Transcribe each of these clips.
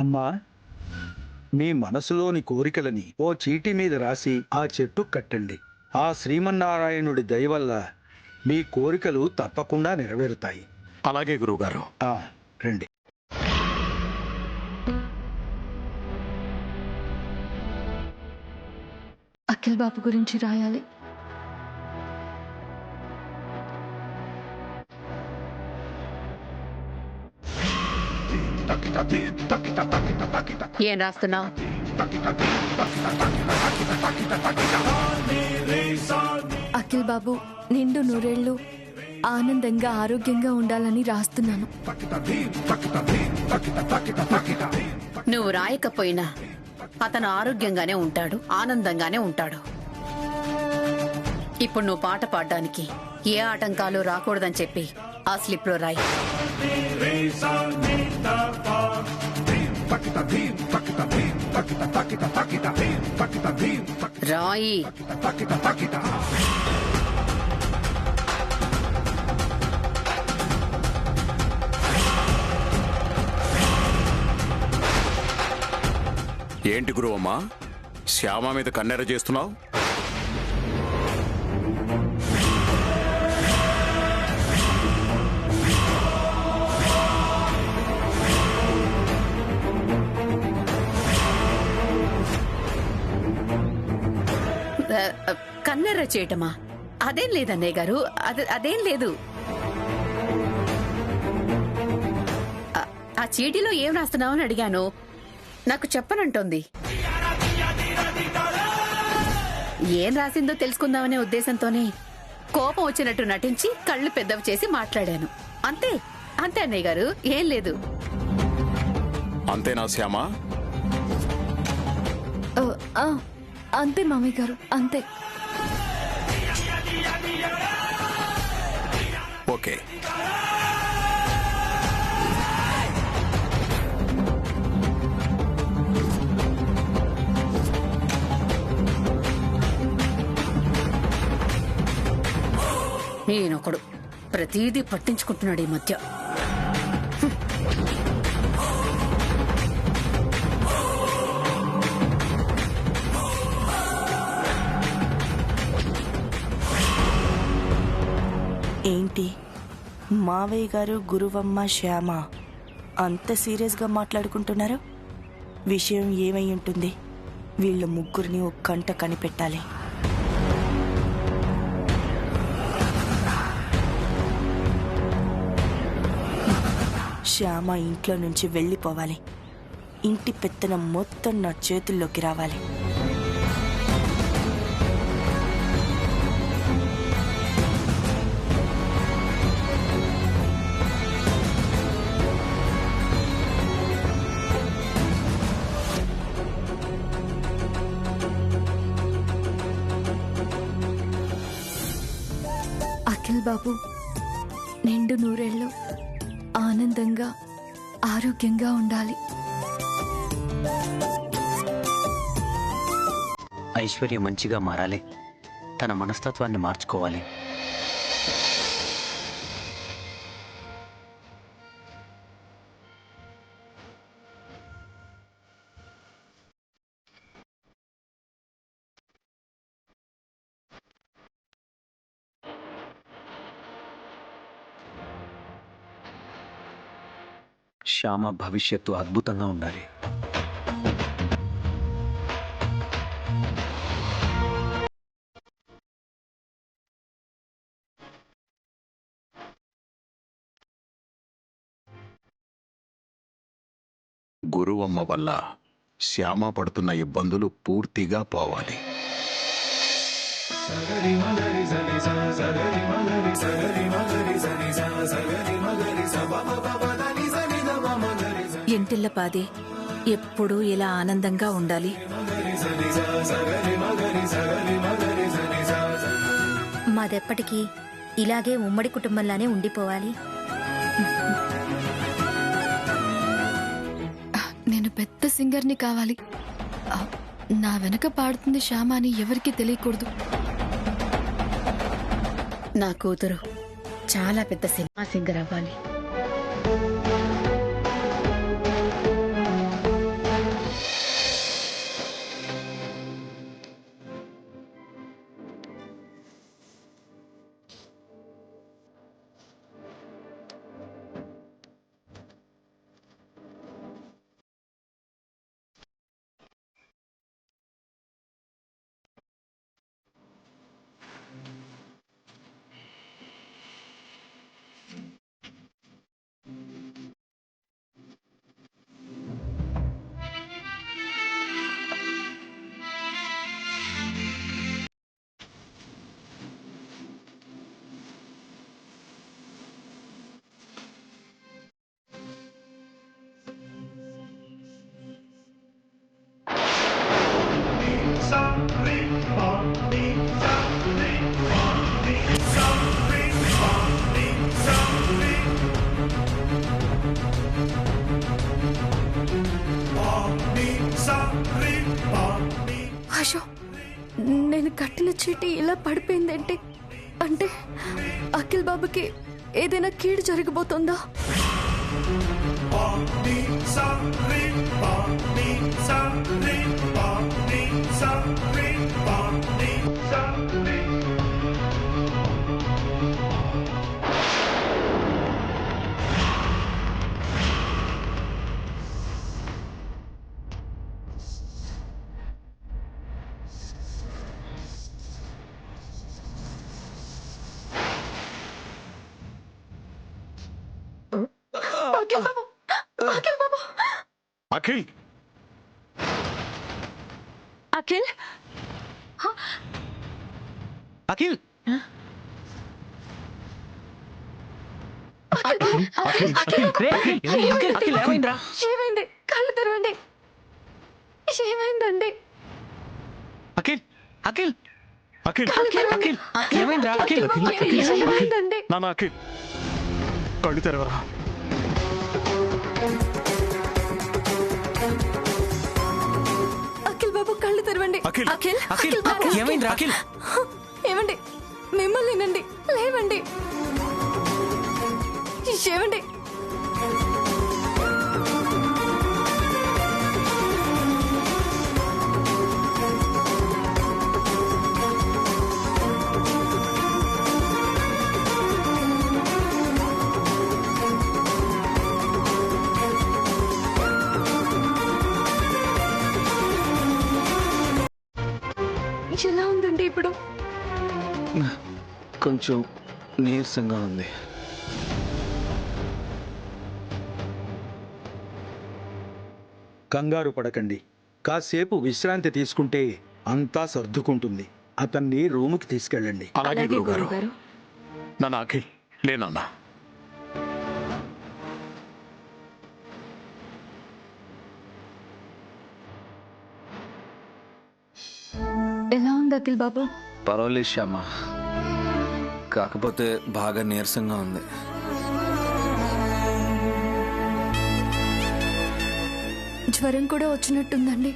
అమ్మా, మీ మనసులోని కోరికలని ఓ చీటి మీద రాసి ఆ చెట్టు కట్టండి. ఆ శ్రీమన్నారాయణుడి దయ వల్ల మీ కోరికలు తప్పకుండా నెరవేరుతాయి. అలాగే గురువుగారు. రండి. అఖిల్ బాబు గురించి రాయాలి. ఏం రాస్తున్నావు? అఖిల్ బాబు నిండు నూరేళ్లు ఆనందంగా ఆరోగ్యంగా ఉండాలని రాస్తున్నాను. నువ్వు రాయకపోయినా అతను ఆరోగ్యంగానే ఉంటాడు, ఆనందంగానే ఉంటాడు. ఇప్పుడు నువ్వు పాట పాడడానికి ఏ ఆటంకాలు రాకూడదని చెప్పి ఆ స్లిప్ లో రాయి. రాయి. ఏంటి గురువమ్మా, శ్యామ మీద కన్నెర చేస్తున్నావు? కన్నెర్ర చేయటమా? అదేం లేదన్నయ్య గారు, అదేం లేదు. ఆ చీటీలో ఏం రాస్తున్నావని అడిగాను, నాకు చెప్పనంటోంది. ఏం రాసిందో తెలుసుకుందామనే ఉద్దేశంతోనే కోపం వచ్చినట్టు నటించి కళ్ళు పెద్దవి చేసి మాట్లాడాను. అంతే అంతే అన్నయ్య గారు, ఏం లేదు. అంతేనా శ్యామ? అంతే మామయ్య గారు, అంతే. ఓకే. ఈయనొకడు ప్రతిదీ పట్టించుకుంటున్నాడు ఈ మధ్య. ఏంటి మావయ్య గారు, గురువమ్మ, శ్యామ అంత సీరియస్గా మాట్లాడుకుంటున్నారు? విషయం ఏమై ఉంటుంది? వీళ్ళ ముగ్గురిని ఒక కంట కనిపెట్టాలి. శ్యామ ఇంట్లో నుంచి వెళ్ళిపోవాలి. ఇంటి పెత్తనం మొత్తం నా చేతుల్లోకి రావాలి. అఖిల్ బాబు నిండు నూరేళ్లు ఆనందంగా ఆరోగ్యంగా ఉండాలి. ఐశ్వర్య మంచిగా మారాలి, తన మనస్తత్వాన్ని మార్చుకోవాలి. శ్యామ భవిష్యత్తు అద్భుతంగా ఉండాలి. గురువమ్మ వల్ల శ్యామ పడుతున్న ఇబ్బందులు పూర్తిగా పోవాలి. ఇంటిల్లపాది ఎప్పుడూ ఇలా ఆనందంగా ఉండాలి. మాదెప్పటికీ ఇలాగే ఉమ్మడి కుటుంబంలానే ఉండిపోవాలి. నేను పెద్ద సింగర్ని కావాలి. నా వెనక పాడుతుంది శ్యామ అని ఎవరికీ తెలియకూడదు. నా కూతురు చాలా పెద్ద సినిమా సింగర్ అవ్వాలి. అయ్యో, నేను కట్టిన చీటీ ఇలా పడిపోయిందేంటి? అంటే అఖిల్ బాబుకి ఏదైనా కీడు జరగబోతుందా? అఖిల్ అఖిల్ అఖిల్ అఖిల్ ఏమైందిరా? ఏమైంది? కళ్ళు తెరవండి. ఏమైందండి? అఖిల్ అఖిల్ అఖిల్ అఖిల్ ఏమైందిరా? అఖిల్ ఏమైందండి? నాన్న అఖిల్ కళ్ళు తెరవరా. అఖిల్ బాబు కళ్ళు తెరవండి. అఖిల్. అఖిల్ అఖిల్ బాబు. ఏమైందిరా? అఖిల్ ఏమండి? మిమ్మల్నేనండి. లేవండి. ఏమండి? ఎలా ఉందండి ఇప్పుడు? కొంచెం నీరసంగా ఉంది. కంగారు పడకండి. కాసేపు విశ్రాంతి తీసుకుంటే అంతా సర్దుకుంటుంది. అతన్ని రూముకి తీసుకెళ్ళండి. అలాగే గురుగారు. నాన్న అఖిల్ లేనన్నా. ఎలా ఉంది అఖిల్ బాబు? పర్వాలేదు శ్యామ, కాకపోతే బాగా నీరసంగా ఉంది. జ్వరం కూడా వచ్చినట్టుందండి.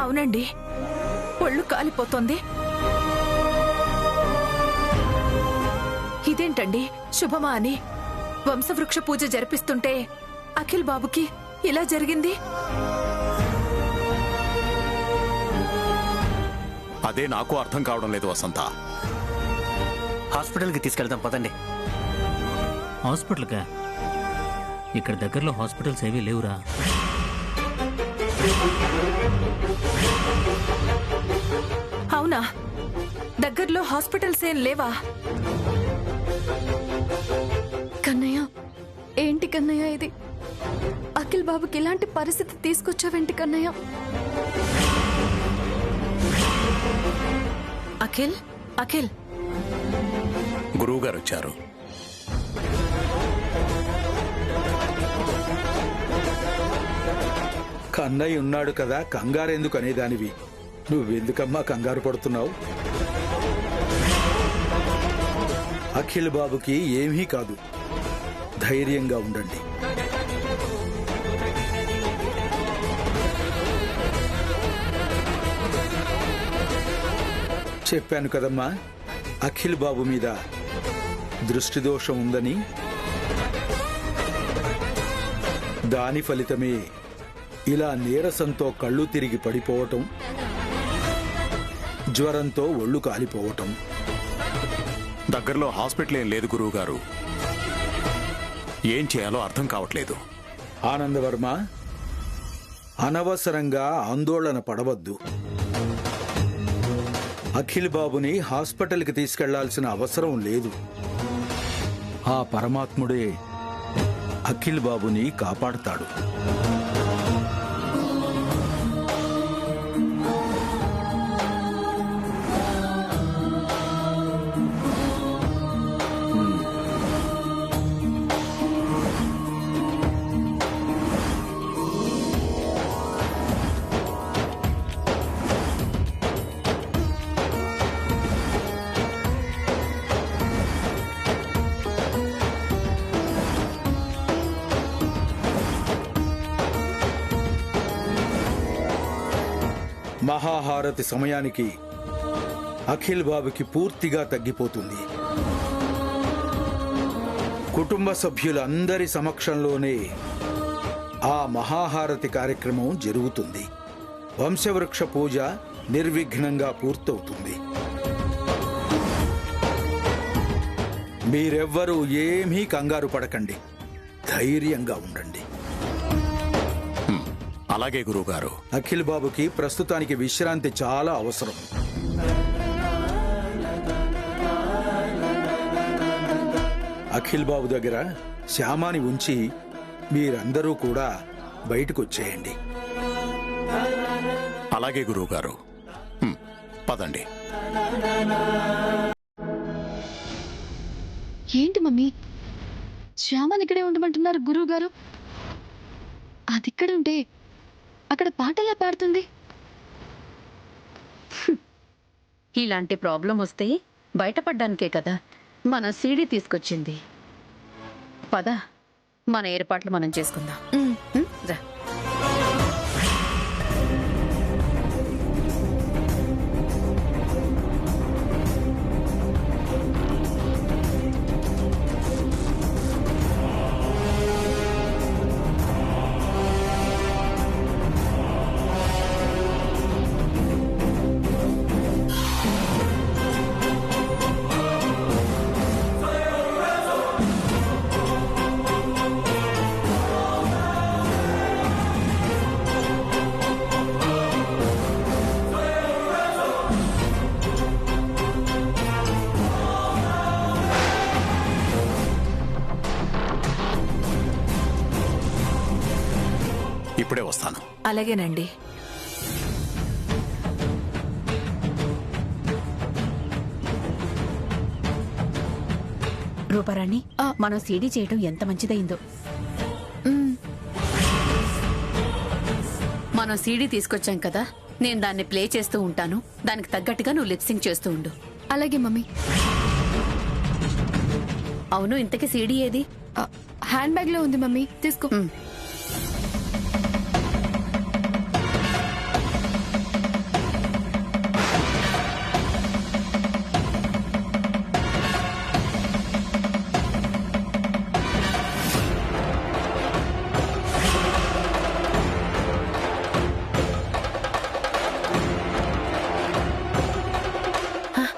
అవునండి, ఒళ్ళు కాలిపోతోంది. ఇదేంటండి శుభమా అని వంశవృక్ష పూజ జరిపిస్తుంటే అఖిల్ బాబుకి ఇలా జరిగింది? అదే నాకు అర్థం కావడం లేదు వసంత. హాస్పిటల్కి తీసుకెళ్తాం పదండి. హాస్పిటల్కా? ఇక్కడ దగ్గరలో హాస్పిటల్స్ ఏవీ లేవురా. అవునా? దగ్గరలో హాస్పిటల్స్ ఏం లేవా? కన్నయ్య, ఏంటి కన్నయ్య ఇది? అఖిల్ బాబుకి ఇలాంటి పరిస్థితి తీసుకొచ్చావేంటి కన్నయ్య? అఖిల్ అఖిల్ గురువుగారు వచ్చారు. కన్నయ్య ఉన్నాడు కదా, కంగారెందుకు అనేదానివి. నువ్వెందుకమ్మా కంగారు పడుతున్నావు? అఖిల్ బాబుకి ఏమీ కాదు. ధైర్యంగా ఉండండి. చెప్పాను కదమ్మా, అఖిల్ బాబు మీద దృష్టి దోషం ఉందని. దాని ఫలితమే ఇలా నీరసంతో కళ్ళు తిరిగి పడిపోవటం, జ్వరంతో ఒళ్ళు కాలిపోవటం. దగ్గరలో హాస్పిటల్ ఏం లేదు గురువుగారు. ఏం చేయాలో అర్థం కావట్లేదు. ఆనందవర్మ, అనవసరంగా ఆందోళన పడవద్దు. అఖిల్ బాబుని హాస్పిటల్కి తీసుకెళ్లాల్సిన అవసరం లేదు. ఆ పరమాత్ముడే అఖిల్ బాబుని కాపాడుతాడు. మహాహారతి సమయానికి అఖిల్ బాబుకి పూర్తిగా తగ్గిపోతుంది. కుటుంబ సభ్యులందరి సమక్షంలోనే ఆ మహాహారతి కార్యక్రమం జరుగుతుంది. వంశవృక్ష పూజ నిర్విఘ్నంగా పూర్తవుతుంది. మీరెవ్వరూ ఏమీ కంగారు పడకండి, ధైర్యంగా ఉండండి. అలాగే గురువుగారు. అఖిల్ బాబుకి ప్రస్తుతానికి విశ్రాంతి చాలా అవసరం. అఖిల్ బాబు దగ్గర శ్యామాని ఉంచి మీరందరూ కూడా బయటకొచ్చేయండి. అలాగే గురువుగారు. పదండి. ఏంటి మమ్మీ, శ్యామని ఇక్కడే ఉండమంటున్నారు గురువు గారు? అది ఇక్కడ ఉంటే అక్కడ పాటలా పాడుతుంది. ఇలాంటి ప్రాబ్లం వస్తే బయటపడ్డానికే కదా మన సీడీ తీసుకొచ్చింది. పద, మన ఏర్పాట్లు మనం చేసుకుందాం. రా. ఇప్పుడే వస్తాను. అలాగేనండి. రూపారాణి, మనం సీడీ చేయడం ఎంత మంచిదైందో. మనం సీడీ తీసుకొచ్చాం కదా, నేను దాన్ని ప్లే చేస్తూ ఉంటాను. దానికి తగ్గట్టుగా నువ్వు లిప్సింగ్ చేస్తూ ఉండు. అలాగే మమ్మీ. అవును, ఇంతకీ సీడీ ఏది? హ్యాండ్ బ్యాగ్ లో ఉంది మమ్మీ, తీసుకో.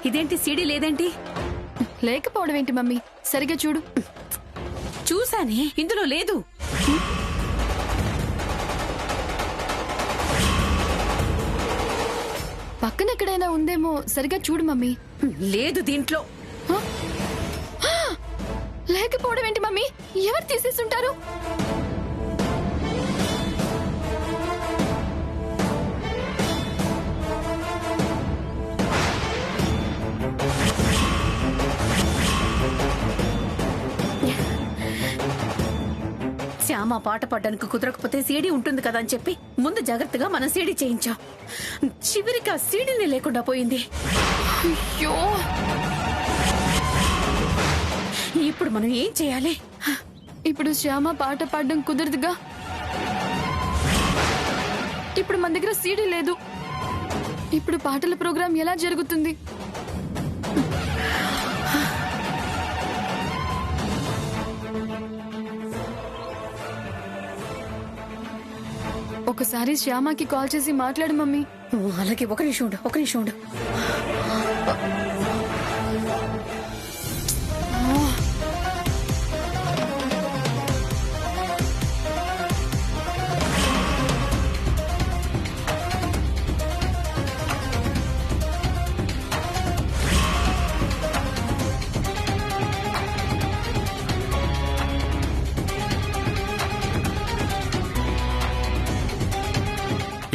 ఇదేంటి, సీడీ లేదేంటి? లేకపోవడం ఏంటి మమ్మీ, సరిగ్గా చూడు. చూసానే, ఇందులో లేదు. పక్కన ఎక్కడైనా ఉందేమో, సరిగ్గా చూడు మమ్మీ. లేదు దీంట్లో. లేకపోవడం ఏంటి మమ్మీ, ఎవరు తీసేస్తుంటారు? శ్యామ పాట పాడడానికి కుదరకపోతే సీడీ ఉంటుంది కదా అని చెప్పి ముందు జాగ్రత్తగా మనం సీడీ చేయించాం. చివరికి ఆ సీడీని లేకుండా పోయింది. అయ్యో, ఇప్పుడు మనం ఏం చేయాలి? ఇప్పుడు శ్యామ పాట పాడడం కుదరదుగా. ఇప్పుడు మన దగ్గర సీడీ లేదు. ఇప్పుడు పాటల ప్రోగ్రాం ఎలా జరుగుతుంది? ఒకసారి శ్యామకి కాల్ చేసి మాట్లాడు మమ్మీ. అలాగే, ఒక నిమిషం ఉండు, ఒక నిమిషం ఉండు.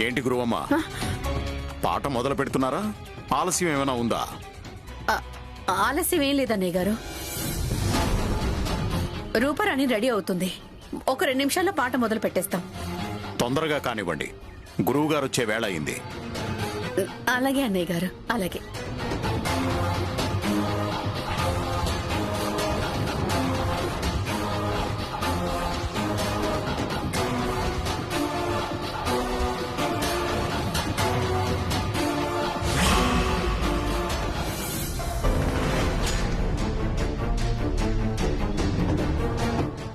ఏంటి గురువమ్మ, పాట మొదలు పెడుతున్నారా? ఆలస్యం ఏమైనా ఉందా? ఆలస్యం ఏం లేదన్నయ్య గారు. రూపారాణి రెడీ అవుతుంది. ఒక 2 నిమిషాల్లో పాట మొదలు పెట్టేస్తాం. తొందరగా కానివ్వండి, గురువు గారు వచ్చే వేళ అయింది. అలాగే అన్నయ్య గారు, అలాగే.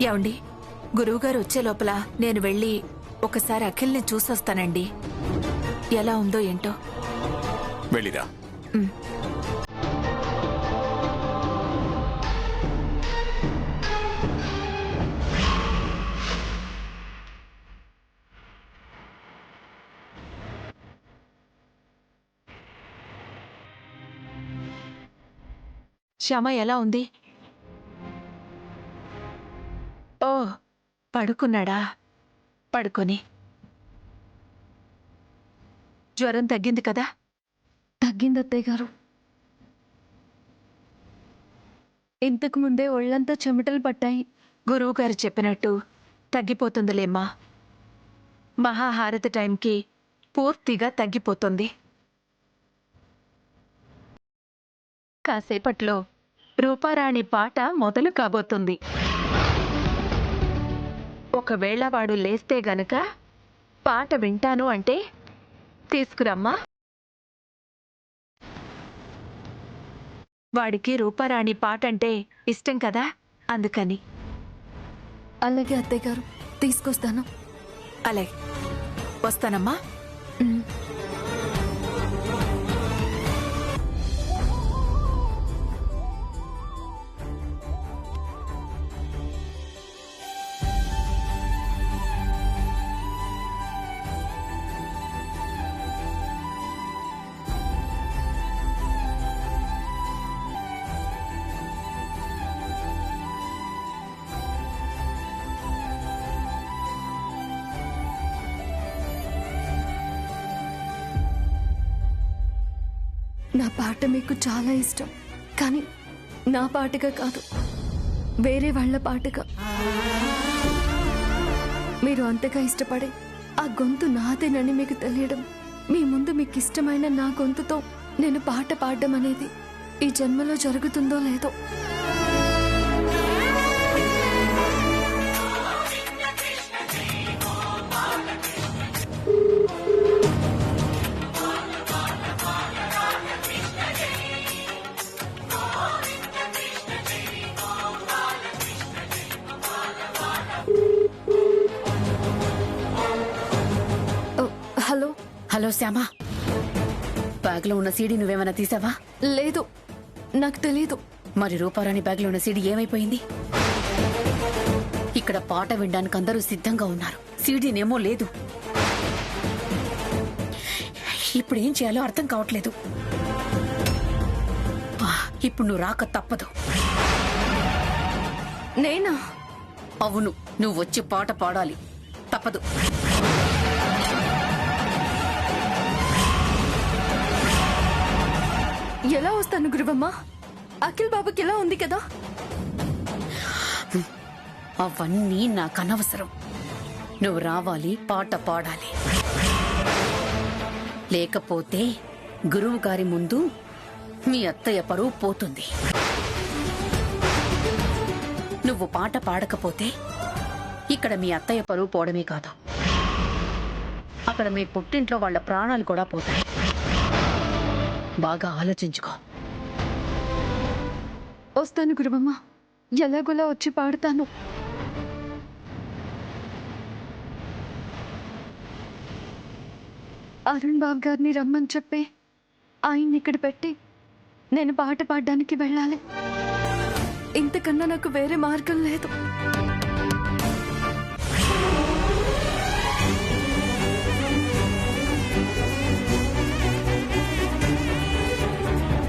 ఏమండి, గురువుగారు వచ్చే లోపల నేను వెళ్ళి ఒకసారి అఖిల్ని చూసొస్తానండి. ఎలా ఉందో ఏంటో. వెళ్ళిరా. శ్యామ ఎలా ఉంది? ఓ, పడుకున్నాడా? పడుకొని. జ్వరం తగ్గింది కదా? తగ్గింది అత్తయ్య గారు. ఇంతకు ముందే ఒళ్ళంతా చెమటలు పట్టాయి. గురువుగారు చెప్పినట్టు తగ్గిపోతుందిలేమ్మా. మహాహారతి టైంకి పూర్తిగా తగ్గిపోతుంది. కాసేపట్లో రూపారాణి పాట మొదలు కాబోతుంది. ఒకవేళ వాడు లేస్తే గనక పాట వింటాను అంటే తీసుకురమ్మా. వాడికి రూపారాణి పాట అంటే ఇష్టం కదా, అందుకని. అలాగే అత్తయ్య గారు, తీసుకొస్తాను. అలాగే, వస్తానమ్మా. నా పాట మీకు చాలా ఇష్టం, కానీ నా పాటగా కాదు, వేరే వాళ్ళ పాటగా. మీరు అంతగా ఇష్టపడే ఆ గొంతు నాదేనని మీకు తెలియడం, మీ ముందు మీకు ఇష్టమైన నా గొంతుతో నేను పాట పాడడం అనేది ఈ జన్మలో జరుగుతుందో లేదో. హలో. హలో శ్యామా, బ్యాగ్లో ఉన్న సీడీ నువ్వేమైనా తీసావా? లేదు, నాకు తెలీదు. మరి రూపారాణి బ్యాగ్లో ఉన్న సీడీ ఏమైపోయింది? ఇక్కడ పాట వినడానికి అందరూ సిద్ధంగా ఉన్నారు, సీడీనేమో లేదు. ఇప్పుడు ఏం చేయాలో అర్థం కావట్లేదు. ఇప్పుడు నువ్వు రాక తప్పదు. నేనా? అవును, నువ్వు వచ్చి పాట పాడాలి, తప్పదు. ఎలా వస్తాను గురువమ్మ? అఖిల్ బాబుకి ఎలా ఉంది కదా? అవన్నీ నాకు అనవసరం. నువ్వు రావాలి, పాట పాడాలి. లేకపోతే గురువు గారి ముందు మీ అత్తయ్య పరువు పోతుంది. నువ్వు పాట పాడకపోతే ఇక్కడ మీ అత్తయ్య పరువు పోవడమే కాదు, అక్కడ మీ పుట్టింట్లో వాళ్ళ ప్రాణాలు కూడా పోతాయి. బాగా ఆలోచించుకో. వస్తాను గురువమ్మ, ఎలాగోలా వచ్చి పాడతాను. అరుణ్ బాబు గారిని రమ్మని చెప్పి ఆయన్ని ఇక్కడ పెట్టి నేను పాట పాడడానికి వెళ్ళాలి. ఇంతకన్నా నాకు వేరే మార్గం లేదు.